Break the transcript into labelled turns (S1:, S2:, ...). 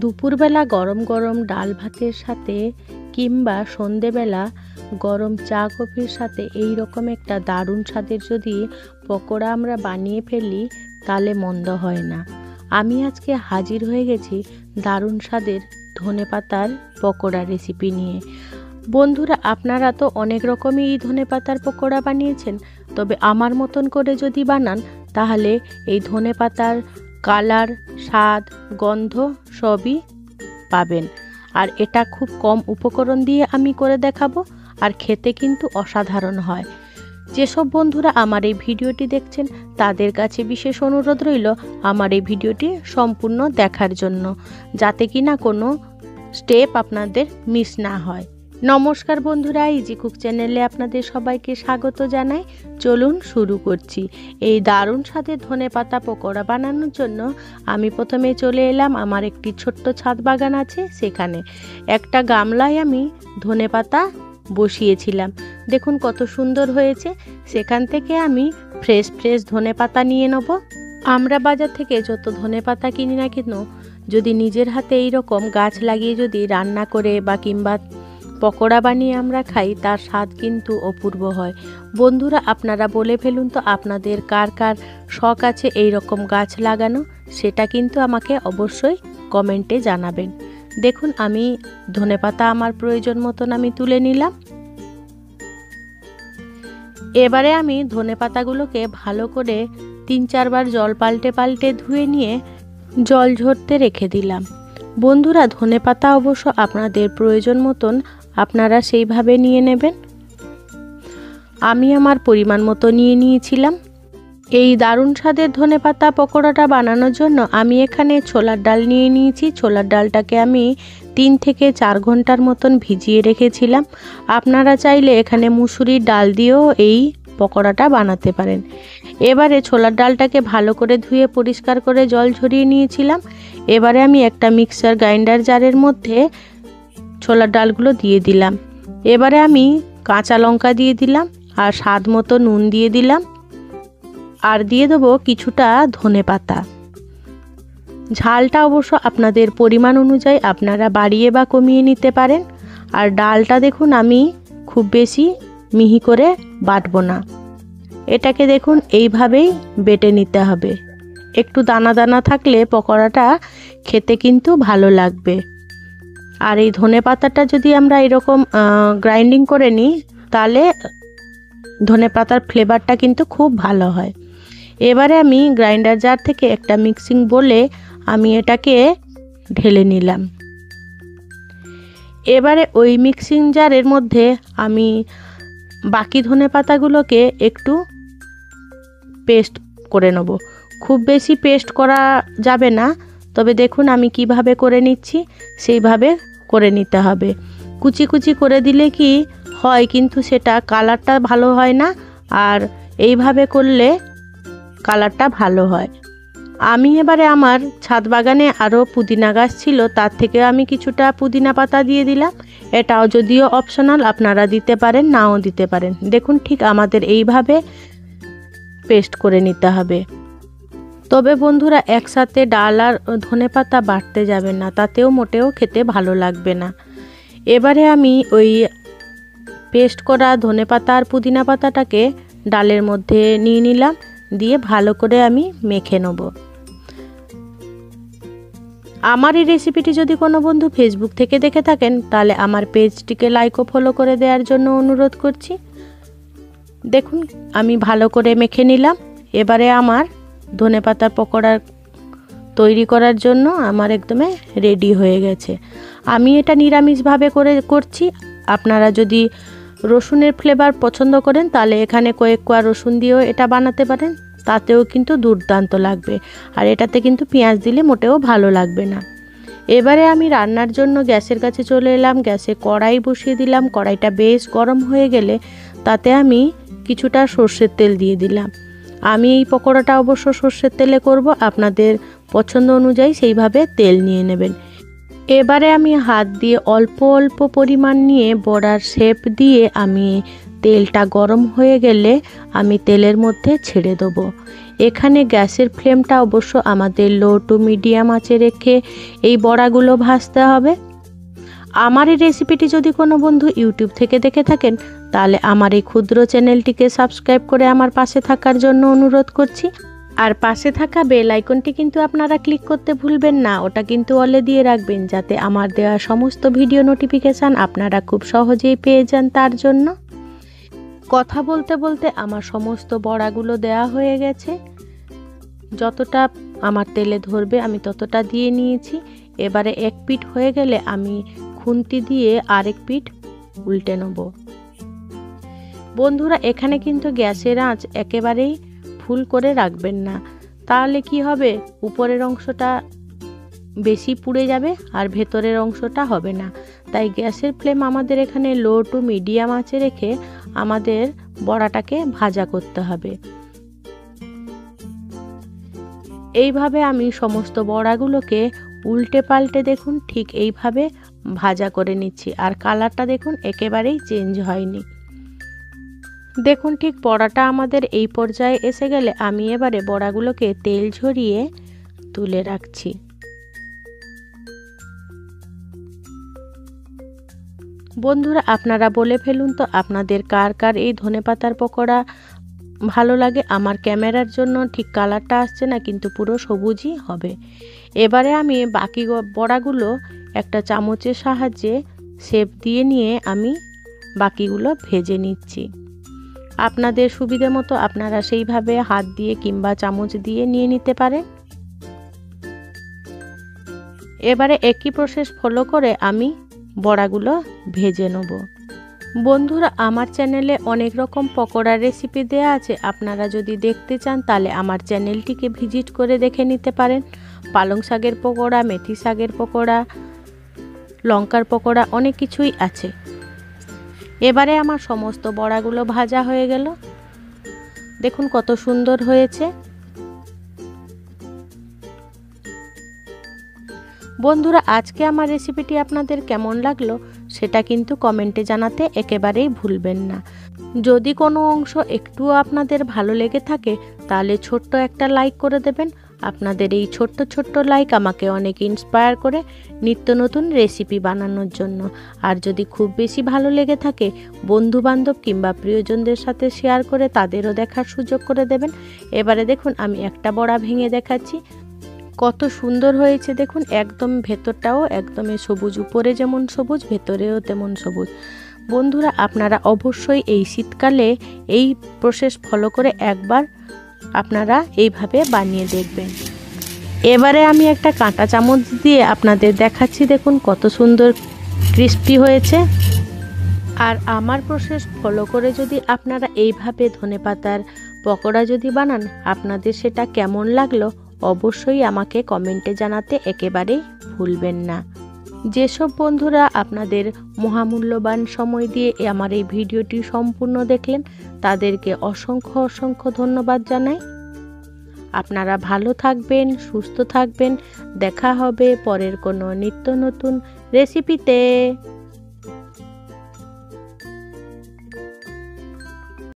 S1: দুপুরবেলা গরম গরম ডাল ভাতের সাথে কিংবা সন্ধেবেলা গরম চা কফির সাথে এই রকম একটা দারুণ স্বাদের যদি পকোড়া আমরা বানিয়ে ফেলি তাহলে মন্দ হয় না। আমি আজকে হাজির হয়ে গেছি দারুণ স্বাদের ধনেপাতার পকোড়া রেসিপি নিয়ে। বন্ধুরা, আপনারা তো অনেক রকমই এই ধনেপাতার পকোড়া বানিয়েছেন, তবে আমার মতন করে যদি বানান তাহলে এই ধনেপাতার কালার, স্বাদ, গন্ধ সবই পাবেন। আর এটা খুব কম উপকরণ দিয়ে আমি করে দেখাবো, আর খেতে কিন্তু অসাধারণ হয়। যেসব বন্ধুরা আমার এই ভিডিওটি দেখছেন তাদের কাছে বিশেষ অনুরোধ রইল আমার এই ভিডিওটি সম্পূর্ণ দেখার জন্য, যাতে কিনা কোনো স্টেপ আপনাদের মিস না হয়। নমস্কার বন্ধুরা, ইজি কুক চ্যানেলে আপনাদের সবাইকে স্বাগত জানাই। চলুন শুরু করছি। এই দারুণ স্বাদের ধনেপাতা পকোড়া বানানোর জন্য আমি প্রথমে চলে এলাম, আমার একটি ছোট্ট ছাদ বাগান আছে, সেখানে একটা গামলায় আমি ধনেপাতা বসিয়েছিলাম। দেখুন কত সুন্দর হয়েছে। সেখান থেকে আমি ফ্রেশ ধনেপাতা নিয়ে নেব। আমরা বাজার থেকে যত ধনেপাতা কিনি না কেন, যদি নিজের হাতে এইরকম গাছ লাগিয়ে যদি রান্না করে বা কিংবা পকোড়া বানিয়ে আমরা খাই, তার স্বাদ কিন্তু অপূর্ব হয়। বন্ধুরা, আপনারা বলে ফেলুন তো আপনাদের কার কার শখ আছে এই রকম গাছ লাগানো, সেটা কিন্তু আমাকে অবশ্যই কমেন্টে জানাবেন। দেখুন আমি ধনেপাতা আমার প্রয়োজন মতন আমি তুলে নিলাম। এবারে আমি ধনেপাতাগুলোকে ভালো করে 3-4 বার জল পাল্টে ধুয়ে নিয়ে জল ঝরতে রেখে দিলাম। বন্ধুরা, ধনেপাতা অবশ্য আপনাদের প্রয়োজন মতন আপনারা সেইভাবে নিয়ে নেবেন। আমি আমার পরিমাণ মতো নিয়ে নিয়েছিলাম। এই দারুণ স্বাদের ধনেপাতা পকোড়াটা বানানোর জন্য আমি এখানে ছোলার ডাল নিয়ে নিয়েছি। ছোলার ডালটাকে আমি 3 থেকে 4 ঘন্টার মতন ভিজিয়ে রেখেছিলাম। আপনারা চাইলে এখানে মুসুরির ডাল দিয়েও এই পকোড়াটা বানাতে পারেন। এবারে ছোলার ডালটাকে ভালো করে ধুয়ে পরিষ্কার করে জল ঝরিয়ে নিয়েছিলাম। এবারে আমি একটা মিক্সার গ্রাইন্ডার জারের মধ্যে ছোলার ডালগুলো দিয়ে দিলাম। এবারে আমি কাঁচা লঙ্কা দিয়ে দিলাম, আর স্বাদ মতো নুন দিয়ে দিলাম, আর দিয়ে দেবো কিছুটা ধনেপাতা। ঝালটা অবশ্য আপনাদের পরিমাণ অনুযায়ী আপনারা বাড়িয়ে বা কমিয়ে নিতে পারেন। আর ডালটা দেখুন আমি খুব বেশি মিহি করে বাটবো না, এটাকে দেখুন এইভাবেই বেটে নিতে হবে। একটু দানা দানা থাকলে পকোড়াটা খেতে কিন্তু ভালো লাগবে। আর এই ধনেপাতাটা যদি আমরা এরকম গ্রাইন্ডিং করে নিই তাহলে ধনেপাতার ফ্লেভারটা কিন্তু খুব ভালো হয়। এবারে আমি গ্রাইন্ডার জার থেকে একটা মিক্সিং বলে আমি এটাকে ঢেলে নিলাম। এবারে ওই মিক্সিং জারের মধ্যে আমি বাকি ধনেপাতাগুলোকে একটু পেস্ট করে নেব। খুব বেশি পেস্ট করা যাবে না, তবে দেখুন আমি কিভাবে করে নিচ্ছি সেইভাবে করে নিতে হবে। কুচি কুচি করে দিলে কি হয়, কিন্তু সেটা কালারটা ভালো হয় না, আর এইভাবে করলে কালারটা ভালো হয়। আমি এবারে আমার ছাদ বাগানে আরও পুদিনা গাছ ছিল, তার থেকে আমি কিছুটা পুদিনা পাতা দিয়ে দিলাম। এটাও যদিও অপশনাল, আপনারা দিতে পারেন নাও দিতে পারেন। দেখুন ঠিক আমাদের এইভাবে পেস্ট করে নিতে হবে। তবে বন্ধুরা, একসাথে ডাল আর ধনেপাতা বাটতে যাবেন না, তাতেও মোটেও খেতে ভালো লাগবে না। এবারে আমি ওই পেস্ট করা ধনেপাতা আর পুদিনা পাতাটাকে ডালের মধ্যে নিয়ে নিলাম, দিয়ে ভালো করে আমি মেখে নেব। আমার এই রেসিপিটি যদি কোনো বন্ধু ফেসবুক থেকে দেখে থাকেন তাহলে আমার পেজটিকে লাইক ও ফলো করে দেওয়ার জন্য অনুরোধ করছি। দেখুন আমি ভালো করে মেখে নিলাম। এবারে আমার ধনেপাতার পকোড়া তৈরি করার জন্য আমার একদমই রেডি হয়ে গেছে। আমি এটা নিরামিষভাবে করছি। আপনারা যদি রসুনের ফ্লেভার পছন্দ করেন তাহলে এখানে কয়েক কোয়া রসুন দিয়েও এটা বানাতে পারেন, তাতেও কিন্তু দুর্দান্ত লাগবে। আর এটাতে কিন্তু পেঁয়াজ দিলে মোটেও ভালো লাগবে না। এবারে আমি রান্নার জন্য গ্যাসের কাছে চলে এলাম। গ্যাসে কড়াই বসিয়ে দিলাম। কড়াইটা বেশ গরম হয়ে গেলে তাতে আমি কিছুটা সর্ষের তেল দিয়ে দিলাম। আমি এই পকোড়াটা অবশ্য সর্ষের তেলে করব, আপনাদের পছন্দ অনুযায়ী সেইভাবে তেল নিয়ে নেবেন। এবারে আমি হাত দিয়ে অল্প অল্প পরিমাণ নিয়ে বড়ার শেপ দিয়ে আমি তেলটা গরম হয়ে গেলে আমি তেলের মধ্যে ছেড়ে দেবো। এখানে গ্যাসের ফ্লেমটা অবশ্য আমাদের লো টু মিডিয়াম আঁচে রেখে এই বড়াগুলো ভাজতে হবে। আমার এই রেসিপিটি যদি কোনো বন্ধু ইউটিউব থেকে দেখে থাকেন তাহলে আমার এই ক্ষুদ্র চ্যানেলটিকে সাবস্ক্রাইব করে আমার পাশে থাকার জন্য অনুরোধ করছি। আর পাশে থাকা বেল আইকনটি কিন্তু আপনারা ক্লিক করতে ভুলবেন না, ওটা কিন্তু অলে দিয়ে রাখবেন যাতে আমার দেওয়া সমস্ত ভিডিও নোটিফিকেশান আপনারা খুব সহজেই পেয়ে যান। তার জন্য কথা বলতে বলতে আমার সমস্ত বড়াগুলো দেওয়া হয়ে গেছে, যতটা আমার তেলে ধরবে আমি ততটা দিয়ে নিয়েছি। এবারে এক পিঠ হয়ে গেলে আমি খুন্তি দিয়ে আরেক পিঠ উল্টে নেব। বন্ধুরা এখানে কিন্তু গ্যাসের আঁচ একেবারেই ফুল করে রাখবেন না, তাহলে কি হবে, উপরের অংশটা বেশি পুড়ে যাবে আর ভেতরের অংশটা হবে না। তাই গ্যাসের ফ্লেম আমাদের এখানে লো টু মিডিয়াম আঁচে রেখে আমাদের বড়াটাকে ভাজা করতে হবে। এইভাবে আমি সমস্ত বড়াগুলোকে উল্টে পাল্টে দেখুন ঠিক এইভাবে ভাজা করে নিচ্ছি, আর কালারটা দেখুন একেবারেই চেঞ্জ হয়নি। দেখুন ঠিক বড়াটা আমাদের এই পর্যায়ে এসে গেলে আমি এবারে বড়াগুলোকে তেল ঝরিয়ে তুলে রাখছি। বন্ধুরা আপনারা বলে ফেলুন তো আপনাদের কার কার এই ধনেপাতার পকোড়া ভালো লাগে। আমার ক্যামেরার জন্য ঠিক কালারটা আসছে না, কিন্তু পুরো সবুজই হবে। এবারে আমি বাকি বড়াগুলো একটা চামচের সাহায্যে শেপ দিয়ে নিয়ে আমি বাকিগুলো ভেজে নিচ্ছি। আপনাদের সুবিধে মতো আপনারা সেইভাবে হাত দিয়ে কিংবা চামচ দিয়ে নিয়ে নিতে পারেন। এবারে একই প্রসেস ফলো করে আমি বড়াগুলো ভেজে নেব। বন্ধুরা আমার চ্যানেলে অনেক রকম পকোড়ার রেসিপি দেওয়া আছে, আপনারা যদি দেখতে চান তাহলে আমার চ্যানেলটিকে ভিজিট করে দেখে নিতে পারেন। পালং শাকের পকোড়া, মেথি শাকের পকোড়া, লঙ্কার পকোড়া, অনেক কিছুই আছে। এবারে আমার সমস্ত বড়াগুলো ভাজা হয়ে গেল, দেখুন কত সুন্দর হয়েছে। বন্ধুরা আজকে আমার রেসিপিটি আপনাদের কেমন লাগলো সেটা কিন্তু কমেন্টে জানাতে একেবারেই ভুলবেন না। যদি কোনো অংশ একটুও আপনাদের ভালো লেগে থাকে তাহলে ছোট্ট একটা লাইক করে দেবেন। আপনাদের এই ছোট্ট ছোট্ট লাইক আমাকে অনেক ইন্সপায়ার করে নিত্য নতুন রেসিপি বানানোর জন্য। আর যদি খুব বেশি ভালো লেগে থাকে বন্ধু বান্ধব কিংবা প্রিয়জনদের সাথে শেয়ার করে তাদেরও দেখার সুযোগ করে দেবেন। এবারে দেখুন আমি একটা বড়া ভেঙে দেখাচ্ছি, কত সুন্দর হয়েছে দেখুন, একদম ভেতরটাও একদমই সবুজ, উপরে যেমন সবুজ ভেতরেও তেমন সবুজ। বন্ধুরা আপনারা অবশ্যই এই শীতকালে এই প্রসেস ফলো করে একবার আপনারা এইভাবে বানিয়ে দেখবেন। এবারে আমি একটা কাঁটা চামচ দিয়ে আপনাদের দেখাচ্ছি, দেখুন কত সুন্দর ক্রিস্পি হয়েছে। আর আমার প্রসেস ফলো করে যদি আপনারা এইভাবে ধনেপাতার পকোড়া যদি বানান আপনাদের সেটা কেমন লাগলো অবশ্যই আমাকে কমেন্টে জানাতে একেবারেই ভুলবেন না। যেসব বন্ধুরা আপনাদের মহামূল্যবান সময় দিয়ে আমার এই ভিডিওটি সম্পূর্ণ দেখলেন তাদেরকে অসংখ্য অসংখ্য ধন্যবাদ জানাই। আপনারা ভালো থাকবেন, সুস্থ থাকবেন। দেখা হবে পরের কোনো নিত্য নতুন রেসিপিতে।